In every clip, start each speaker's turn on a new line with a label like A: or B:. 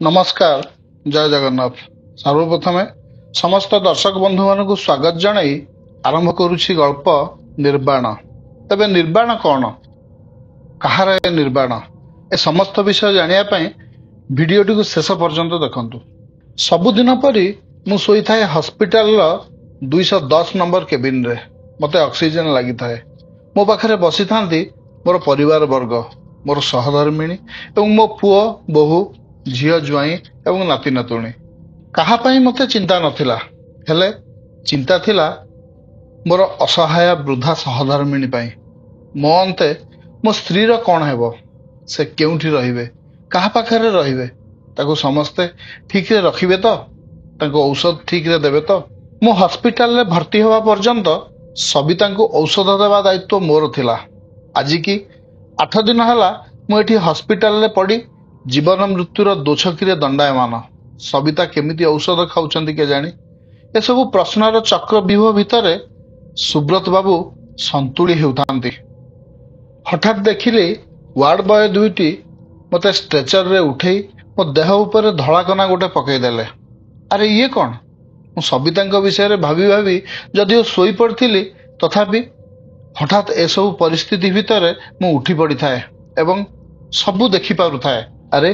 A: नमस्कार जय जगन्नाथ। सर्वप्रथमे समस्त दर्शक बंधु मान स्वागत जनाई आरंभ करुछि गल्प निर्वाण। तबे निर्वाण कौन, कहार ए निर्वाण, ए समस्त विषय जानिया पई भिडियोटी को शेष पर्यंत देखंतु। सबुदिन परी मु सोई थाए हॉस्पिटल 210 नंबर केबिन रे। मते ऑक्सीजन लागि थाए। मो पाखरे बसी थांती मोर परिवार वर्ग, मोर सहधर्मिणी एवं मो पुओ बहु झियो जुआई एवं नाती नातुणी। कहा पाई मते चिंता नथिला, हेले चिंता थिला मोर असहाय वृद्धा सहधर्मिणी पाई। मो अंते मो स्त्री रो कोन हेबो, से केउठी रहिबे, कहा पाखरे रहिबे, ताको समस्ते ठीक रे रखिबे तो, ताको औषध ठीक रे देबे तो। मो हॉस्पिटल रे भर्ती होवा पर्यंत सबिता को औषध देवा दायित्व मोर थिला। आज की 8 दिन हला मु एठी हॉस्पिटल रे पड़ी जीवन मृत्युर दोछकी दंडायमान। सबिता केमिति औषध खाउछंती के जानी, ए सब प्रश्नर चक्रव्यूह भितरे सुब्रत बाबू संतुली हेउतांती। हठात देखिले वार्ड बॉय दुईटी मते स्ट्रेचर रे उठेई मो देह ऊपर धड़ाकना गोटे पकई देले। अरे ये कौन? मु सबिता विषय रे भाभी भाभी जदिओ सोई पड़थिली, तथापि हठात ए सब परिस्थिति भितरे मु उठी पड़ी थाए एवं सबू देखि पारु थाए। अरे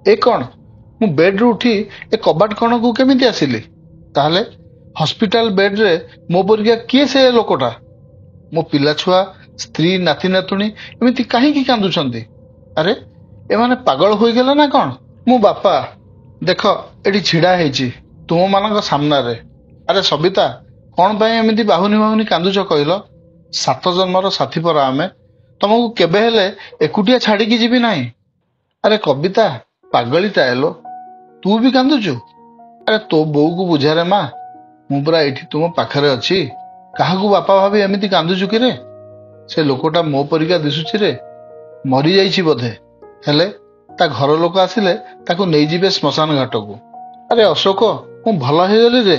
A: ए कौन? मु बेड रू उठी ए कबाट कण को केमिति आसिली? ताहले हॉस्पिटल बेड रे मो परिका किए से लोकटा? मो पिला छुआ स्त्री नाती नातुणी एमिति काहीकि कांदुछंती? अरे एमाने पागल होई गेला ना कौन? मु बापा देख एठी छिड़ा हेची तुम मानक सामना रे। अरे सबिता कौन पाई एमिति बाहुनी बाहुनी कांदुछ कहलो? 7 जन्मर साथी पर आमे, तुमको केबे हेले एकुटिया छाड़ी की जीवी नाही। अरे कविता पागलिता एलो, तू भी कांदुचु? अरे तो बोऊ को बुझा रे माँ, मु पुरा एठी तुम पाखरे अछि, काहाकू बापा भाभी एमिति कांदुचु कि रे? से लोकटा मो परिका दिसुछि रे, मरी जाइछि बोधे, हेले ता घर लोक आसिले ताको नै जिबे श्मशान घाट को। अरे अशोक मु भल हे गली रे,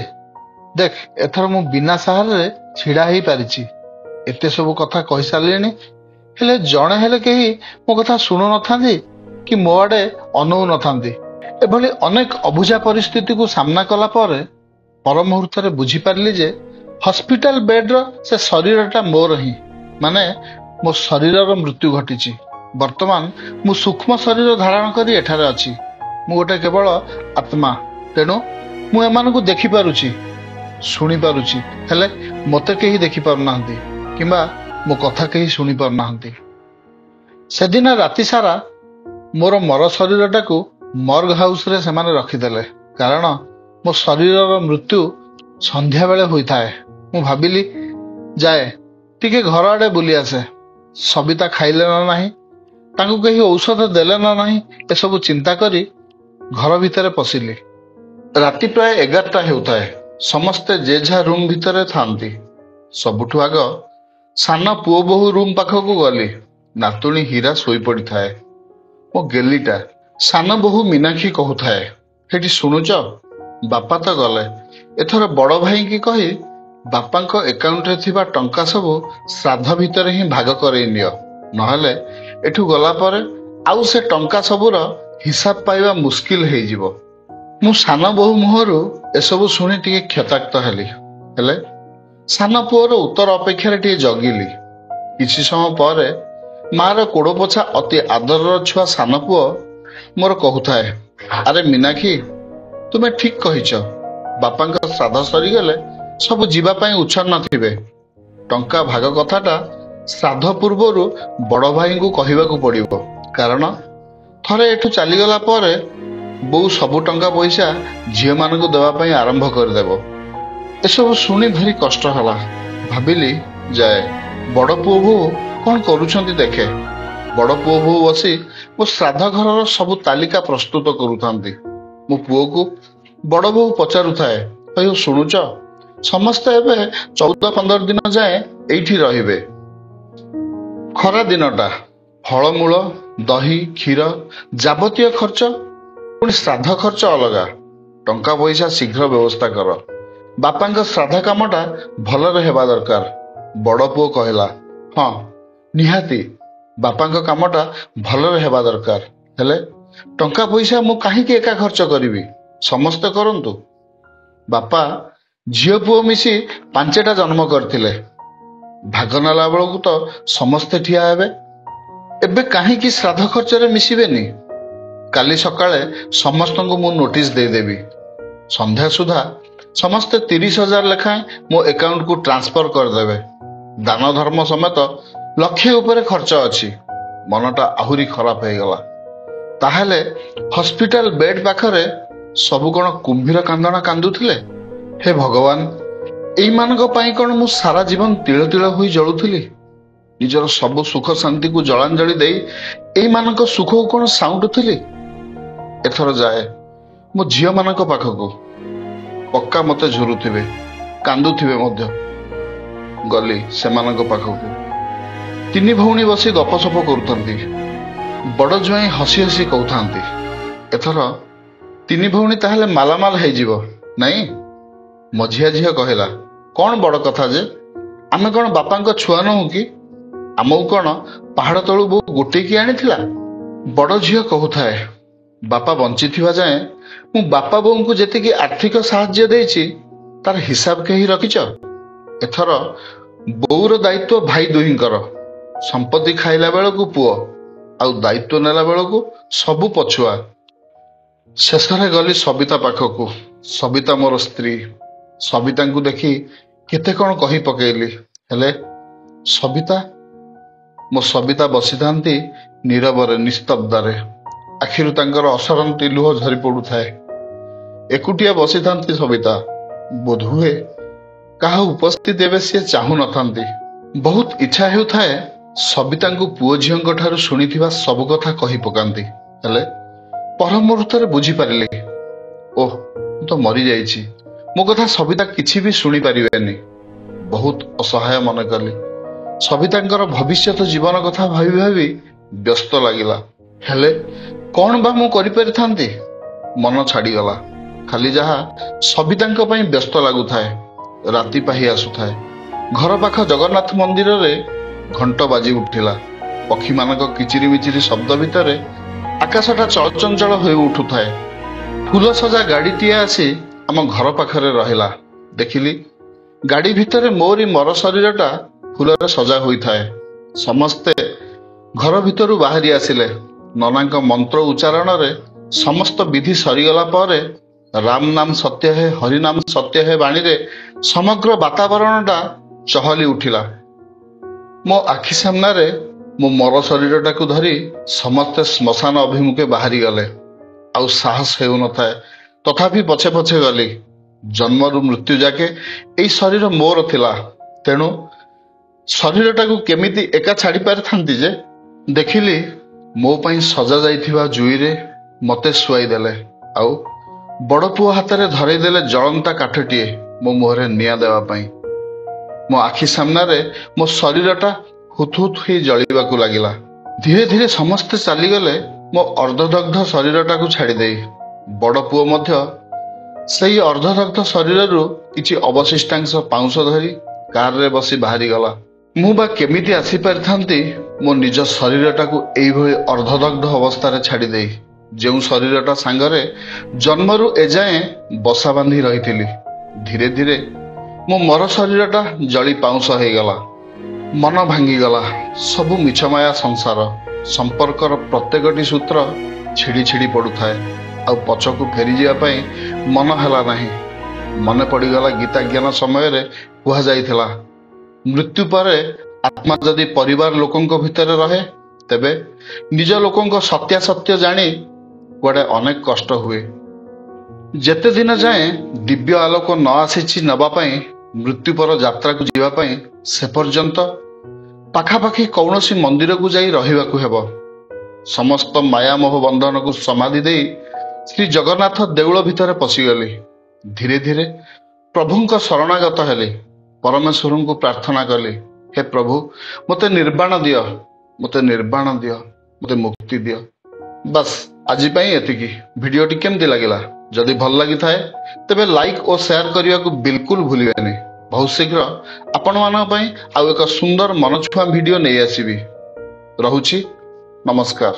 A: देख एथर मु बिना सहारे छिड़ा हेई पारिछि। एते सब कथा कहि सारलेनी, हेले जणे हेले केही मो कथा सुनु नथांती कि मो आडे अनौ नथांती। एभली अनेक अबुझा परिस्थिति को सामना कला पर पर मुहूर्त रे बुझी पारली जे हॉस्पिटल बेड रो से शरीरटा मोर ही, माने मो शरीरर मृत्यु घटिछि। वर्तमान मु सूक्ष्म शरीर धारण करी एठारे अछि। मु गोटे केवल आत्मा, तेणु मु एमानकु देखि पारुछि, सुनी पारुछि, हेले मते केही देखि पारु नाहंती किंबा मो कथा केही सुनी पारु नाहंती। सेदिन राति सारा मोर मर शरीरटाकू मर्ग हाउस रे सेमाने रखिदेले, कारण मो शरीरर मृत्यु संध्या बेले होई थाए। मु भाबिली जाए टिके घर आडे बुली आसे, सबिता खाइले ना नाही, तांकू केही औषध देले ना नाही, ए सब चिंता करी घर भितरे पसिली। राति प्राय 11टा हेउथाए। समस्ते जे झा रूम भितरे थांती। सबुठु आग सान पुओ बहु रूम पाखकू गली। नातुणी हीरा सोई पड़ी थाए। मो गेलीटा सान बहु मीनाक्षी कहूए, हेटी शुणुच बापा तो गले, एथर बड़ भाई की कही बापांको एकाउंट रे थिबा टंका सबु श्राद्ध भितरे ही भाग करई नियो, नहले एठू गला परे आउ से टंका सबुर हिसाब पाइबा मुस्किल हेई जिवो। मु सान बहु मुहरु एसबु शुणी टिके क्षताक्त हेली, हेले सान पुओर उत्तर अपेक्षा टिके जगिली। किछि समय पर मार कोड़ पोछा अति आदर छुआ सान पुओ मोर कहूए, अरे मीनाक्षी तुम्हें ठीक कहिच, बापा श्राद्ध सरीगले सब जीवापाई उच्छन्न थिबे। टंका भाग कथाटा श्राद्ध पूर्वरु बड़ भाई को कहिबाकू पड़िबो, कारण थरे एठू चलीगला परे बो सबु टंका पैसा झील मानकू देवा पाई आरंभ करदेबो। एसबू शुणी भारी कष्ट हला। भाबिली जाए बड़ पुओ बो कौन करुछंती देखे। बड़ पुओ बो बसी मो श्राद्ध घर सबु तालिका प्रस्तुत करुथांती। मो पुओ को बड़ बो पचारु थाए, भाई शुणुच समस्ते एबे 14-15 दिन जाए एठी रहिबे। खरा दिनटा फलमूल दही क्षीर जाबतीय खर्च, पुणी श्राद्ध खर्च अलगा। टंका पैसा शीघ्र व्यवस्था कर, बापांक श्राद्ध कामटा भलरे हेबा दरकार। बड़ पुओ कहला, हाँ निहाती बापांक कामटा भलरे हेबा दरकार, हेले ଟଙ୍କା ପଇସା ମୁଁ କାହିଁକି ଏକା ଖର୍ଚ୍ଚ କରିବି? ସମସ୍ତେ କରନ୍ତୁ। ବାପା ଝିଅ ପୁଅ ମିଶି 5ଟା ଜନ୍ମ କରିଥିଲେ। ଭାଗ ନେଲା ବେଳକୁ ତ ସମସ୍ତେ ଠିଆ ହେବେ। ଏବେ କାହିଁକି ଶ୍ରାଦ୍ଧ ଖର୍ଚ୍ଚରେ ମିଶିବେନି? କାଲି ସକାଳେ ସମସ୍ତଙ୍କୁ ମୁଁ ନୋଟିସ ଦେଇଦେବି। ସନ୍ଧ୍ୟା ସୁଦ୍ଧା ସମସ୍ତେ 30,000 ଲେଖାଏଁ ମୋ ଆକାଉଣ୍ଟକୁ ଟ୍ରାନ୍ସଫର କରିଦେବେ। ଦାନ ଧର୍ମ ସମେତ ଲକ୍ଷେ ଉପରେ ଖର୍ଚ୍ଚ ଅଛି। ମନଟା ଆହୁରି ଖରାପ ହେଇଗଲା। ତାହେଲେ ହସ୍ପିଟାଲ ବେଡ୍ ପାଖରେ ସବୁ କଣ କୁମ୍ଭୀର କାନ୍ଦଣା କାନ୍ଦୁଥିଲେ? ହେ ଭଗବାନ, ଏଇମାନଙ୍କ ପାଇଁ କଣ ମୁଁ ସାରା ଜୀବନ ତିଳ ତିଳ ହୋଇ ଜଳୁଥିଲି? ନିଜର ସବୁ ସୁଖ ଶାନ୍ତିକୁ ଜଳାଞ୍ଜଳି ଦେଇ ଏଇମାନଙ୍କ ସୁଖକୁ କଣ ସାଉଁଟୁଥିଲି? ଏଥର ଯାଏ ମୋ ଝିଅମାନଙ୍କ ପାଖକୁ। ପକ୍କା ମତେ ଝୁରୁଥିବେ, କାନ୍ଦୁଥିବେ ମଧ୍ୟ। ଗଲି ସେମାନଙ୍କ ପାଖକୁ। 3 ଭଉଣୀ ବସି ଗପସପ କରୁଥାନ୍ତି। ବଡ଼ ଜ୍ୱାଇଁ ହସି ହସି କହୁଥାନ୍ତି, ଏଥର 3 ଭଉଣୀ ତାହେଲେ ମାଲାମାଲ ହେଇଯିବ ନାଇଁ? ମଝିଆ ଝିଅ କହିଲା, କଣ ବଡ଼ କଥା ଯେ? ଆମେ କଣ ବାପାଙ୍କ ଛୁଆ ନୁହଁ କି? ଆମକୁ କଣ ପାହାଡ଼ ତଳୁ ବୋଉ ଗୋଟେଇକି ଆଣିଥିଲା? ବଡ଼ ଝିଅ କହୁଥାଏ, ବାପା ବଞ୍ଚିଥିବା ଯାଏଁ ମୁଁ ବାପା ବୋଉଙ୍କୁ ଯେତିକି ଆର୍ଥିକ ସାହାଯ୍ୟ ଦେଇଛି ତାର ହିସାବ କେହି ରଖିଛ? ଏଥର ବୋଉର ଦାୟିତ୍ୱ ଭାଇ ଦୁହିଁଙ୍କର। ସମ୍ପତ୍ତି ଖାଇଲା ବେଳକୁ ପୁଅ, ଆଉ ଦାୟିତ୍ୱ ନେଲା ବେଳକୁ ସବୁ ପଛୁଆ। ଶେଷରେ ଗଲି ସବିତା ପାଖକୁ। ସବିତା ମୋର ସ୍ତ୍ରୀ। ସବିତାଙ୍କୁ ଦେଖି କେତେ କଣ କହି ପକେଇଲି। ହେଲେ ସବିତା? ମୋ ସବିତା ବସିଥାନ୍ତି ନୀରବରେ, ନିସ୍ତବ୍ଧରେ। ଆଖିରୁ ତାଙ୍କର ଅସରନ୍ତି ଲୁହ ଝରି ପଡୁଥାଏ। ଏକୁଟିଆ ବସିଥାନ୍ତି ସବିତା। ବୋଧହୁଏ କାହା ଉପସ୍ଥିତି ଏବେ ସିଏ ଚାହୁଁ ନଥାନ୍ତି। ବହୁତ ଇଚ୍ଛା ହେଉଥାଏ ସବିତାଙ୍କୁ ପୁଅ ଝିଅଙ୍କ ଠାରୁ ଶୁଣିଥିବା ସବୁ କଥା କହି ପକାନ୍ତି। ହେଲେ ପର ମୁହୂର୍ତ୍ତରେ ବୁଝିପାରିଲି, ଓହ, ମୁଁ ତ ମରିଯାଇଛି। ମୋ କଥା ସବିତା କିଛି ବି ଶୁଣିପାରିବେନି। ବହୁତ ଅସହାୟ ମନେ କଲି। ସବିତାଙ୍କର ଭବିଷ୍ୟତ ଜୀବନ କଥା ଭାବି ଭାବି ବ୍ୟସ୍ତ ଲାଗିଲା। ହେଲେ କଣ ବା ମୁଁ କରିପାରିଥାନ୍ତି? ମନ ଛାଡିଗଲା। ଖାଲି ଯାହା ସବିତାଙ୍କ ପାଇଁ ବ୍ୟସ୍ତ ଲାଗୁଥାଏ। ରାତି ପାହି ଆସୁଥାଏ। ଘର ପାଖ ଜଗନ୍ନାଥ ମନ୍ଦିରରେ ଘଣ୍ଟ ବାଜି ଉଠିଲା। ପକ୍ଷୀମାନଙ୍କ କିଚିରି ମିଚିରି ଶବ୍ଦ ଭିତରେ ଆକାଶଟା ଚଳଚଞ୍ଚଳ ହୋଇ ଉଠୁଥାଏ। ଫୁଲ ସଜା ଗାଡ଼ିଟିଏ ଆସି ଆମ ଘର ପାଖରେ ରହିଲା। ଦେଖିଲି ଗାଡ଼ି ଭିତରେ ମୋରି ମର ଶରୀରଟା ଫୁଲରେ ସଜା ହୋଇଥାଏ। ସମସ୍ତେ ଘର ଭିତରୁ ବାହାରି ଆସିଲେ। ନନାଙ୍କ ମନ୍ତ୍ର ଉଚ୍ଚାରଣରେ ସମସ୍ତ ବିଧି ସରିଗଲା ପରେ ରାମ ନାମ ସତ୍ୟ ହେ, ହରିନାମ ସତ୍ୟ ହେ ବାଣୀରେ ସମଗ୍ର ବାତାବରଣଟା ଚହଲି ଉଠିଲା। ମୋ ଆଖି ସାମ୍ନାରେ ମୋ ମର ଶରୀରଟାକୁ ଧରି ସମସ୍ତେ ଶ୍ମଶାନ ଅଭିମୁଖେ ବାହାରିଗଲେ। ଆଉ ସାହସ ହେଉନଥାଏ, ତଥାପି ପଛେ ପଛେ ଗଲି। ଜନ୍ମରୁ ମୃତ୍ୟୁ ଯାକେ ଏଇ ଶରୀର ମୋର ଥିଲା। ତେଣୁ ଶରୀରଟାକୁ କେମିତି ଏକା ଛାଡ଼ି ପାରିଥାନ୍ତି ଯେ? ଦେଖିଲି ମୋ ପାଇଁ ସଜା ଯାଇଥିବା ଜୁଇରେ ମତେ ଶୁଆଇ ଦେଲେ। ଆଉ ବଡ଼ ପୁଅ ହାତରେ ଧରେଇ ଦେଲେ ଜଳନ୍ତା କାଠଟିଏ ମୋ ମୁହଁରେ ନିଆଁ ଦେବା ପାଇଁ। ମୋ ଆଖି ସାମ୍ନାରେ ମୋ ଶରୀରଟା ହୁତ୍ ହୁତ୍ ହୋଇ ଜଳିବାକୁ ଲାଗିଲା। ଧୀରେ ଧୀରେ ସମସ୍ତେ ଚାଲିଗଲେ ମୋ ଅର୍ଦ୍ଧଦଗ୍ଧ ଶରୀରଟାକୁ ଛାଡ଼ିଦେଇ। ବଡ଼ ପୁଅ ମଧ୍ୟ ସେଇ ଅର୍ଦ୍ଧଦଗ୍ଧ ଶରୀରରୁ କିଛି ଅବଶିଷ୍ଟାଂଶ ପାଉଁଶ ଧରି କାରରେ ବସି ବାହାରିଗଲା। ମୁଁ ବା କେମିତି ଆସିପାରିଥାନ୍ତି ମୋ ନିଜ ଶରୀରଟାକୁ ଏଇଭଳି ଅର୍ଦ୍ଧଦଗ୍ଧ ଅବସ୍ଥାରେ ଛାଡ଼ିଦେଇ, ଯେଉଁ ଶରୀରଟା ସାଙ୍ଗରେ ଜନ୍ମରୁ ଏଯାଏଁ ବସା ବାନ୍ଧି ରହିଥିଲି। ଧୀରେ ଧୀରେ ମୋ ମର ଶରୀରଟା ଜଳି ପାଉଁଶ ହେଇଗଲା। ମନ ଭାଙ୍ଗିଗଲା। ସବୁ ମିଛମାୟା ସଂସାର। ସମ୍ପର୍କର ପ୍ରତ୍ୟେକଟି ସୂତ୍ର ଛିଡ଼ି ଛିଡ଼ି ପଡ଼ୁଥାଏ। ଆଉ ପଛକୁ ଫେରିଯିବା ପାଇଁ ମନ ହେଲା ନାହିଁ। ମନେ ପଡ଼ିଗଲା ଗୀତା ଜ୍ଞାନ ସମୟରେ କୁହାଯାଇଥିଲା, ମୃତ୍ୟୁ ପରେ ଆତ୍ମା ଯଦି ପରିବାର ଲୋକଙ୍କ ଭିତରେ ରହେ, ତେବେ ନିଜ ଲୋକଙ୍କ ସତ୍ୟାସତ୍ୟ ଜାଣି କୁଆଡ଼େ ଅନେକ କଷ୍ଟ ହୁଏ। ଯେତେ ଦିନ ଯାଏଁ ଦିବ୍ୟ ଆଲୋକ ନ ଆସିଛି ନେବା ପାଇଁ, ମୃତ୍ୟୁ ପର ଯାତ୍ରାକୁ ଯିବା ପାଇଁ, ସେ ପର୍ଯ୍ୟନ୍ତ ପାଖାପାଖି କୌଣସି ମନ୍ଦିରକୁ ଯାଇ ରହିବାକୁ ହେବ। ସମସ୍ତ ମାୟାମୋହ ବନ୍ଧନକୁ ସମାଧି ଦେଇ ଶ୍ରୀ ଜଗନ୍ନାଥ ଦେଉଳ ଭିତରେ ପଶିଗଲି। ଧୀରେ ଧୀରେ ପ୍ରଭୁଙ୍କ ଶରଣାଗତ ହେଲି। ପରମେଶ୍ୱରଙ୍କୁ ପ୍ରାର୍ଥନା କଲି, ହେ ପ୍ରଭୁ, ମୋତେ ନିର୍ବାଣ ଦିଅ, ମୋତେ ନିର୍ବାଣ ଦିଅ, ମୋତେ ମୁକ୍ତି ଦିଅ। ବାସ୍, ଆଜି ପାଇଁ ଏତିକି। ଭିଡ଼ିଓଟି କେମିତି ଲାଗିଲା? ଯଦି ଭଲ ଲାଗିଥାଏ ତେବେ ଲାଇକ୍ ଓ ସେୟାର କରିବାକୁ ବିଲକୁଲ ଭୁଲିବେନି। ବହୁତ ଶୀଘ୍ର ଆପଣମାନଙ୍କ ପାଇଁ ଆଉ ଏକ ସୁନ୍ଦର ମନଛୁଆଁ ଭିଡ଼ିଓ ନେଇ ଆସିବି। ରହୁଛି, ନମସ୍କାର।